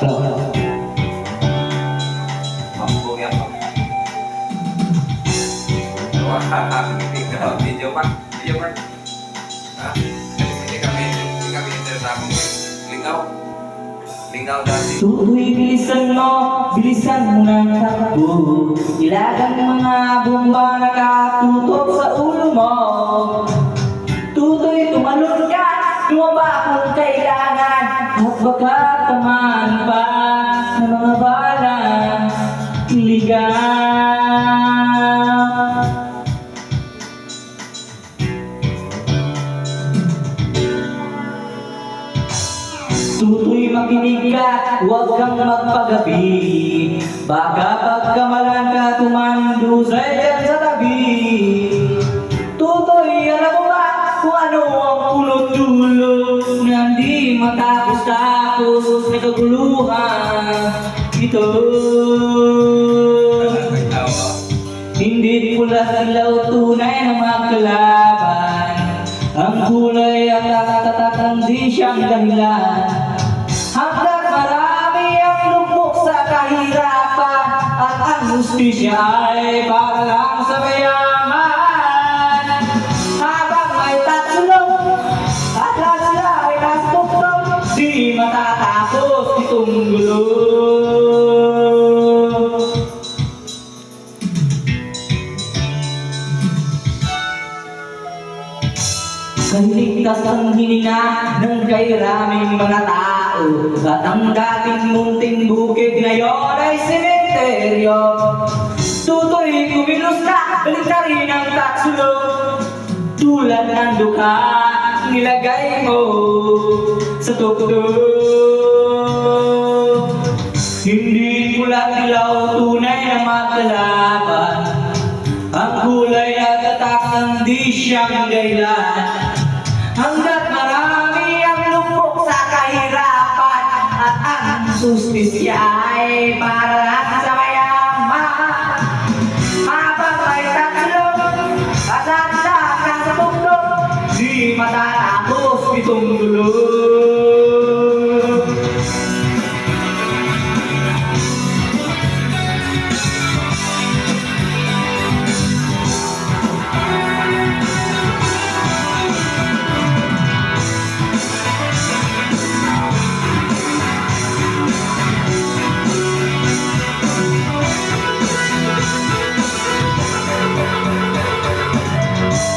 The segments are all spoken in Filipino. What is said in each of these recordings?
Mampu ya Pak. Video Pak, video Pak. Nah, ini kami tertamu Lingaw dari. Tuloy bilisan mo ng takbo. Ilagang mga bomba nakatutok sa ulo mo. Tutoy tumalon ka, tumaba kung kailangan. At baka tamaan pa ng mga balang ligaw. Tutoy makinig ka, huwag kang magpagabi. Baka pagkamalan ka tumandusay dyan sa tabi. Tutoy, alam mo ba kung ano ang pulot-dulo na hindi matapos-tapos na kaguluhan ito? Hindi pula ilaw tunay na magkalaban. Ang kulay at tatak di siyang dahilan. Hanggat marami ang lubok sa kahirapan, at ang hustisya ay para lang sa mayaman. Habang may tatsulong at lahat sila ay nasuktong, di matatapos itong gulo. Kahiligtas ang hininga ng kairaming mga tao, at ang dating munting bukid ngayon ay sementeryo. Tutoy, kumilos ka, balik ka rin ang tatsulong. Tulad ng dukha, nilagay mo sa tuktok. Hindi pula ilaw tunay na magkalaban. Ang kulay at tatak ng di siyang dahilan. Hanggat marami ang lupok sa kahirapan, at ang sustisya ay para lang sa mayaman. Habang may tatlong at lahat sa tuktok, di matatapos itong dulo.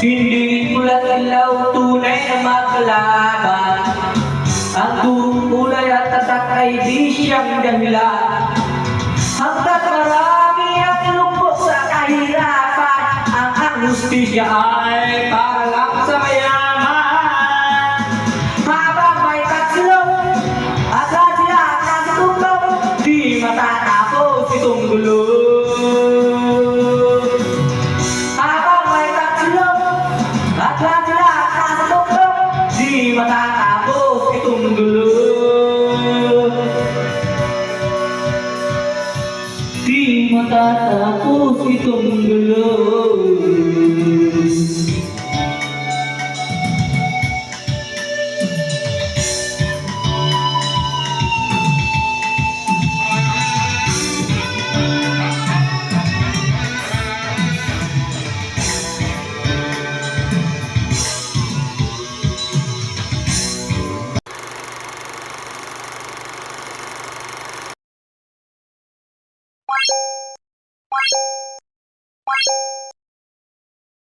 Hindi pula ilaw tunay na magkalaban. Ang kulay at tatak ay di siyang dahilan. Hanggat marami ang lupok sa kahirapan, ang hustisya ay para lang sa mayaman. Habang may tatsulong at lahat sila nasa tuktok, di matatapos itong gulo. At lahat sila nasa tuktok, di matatapos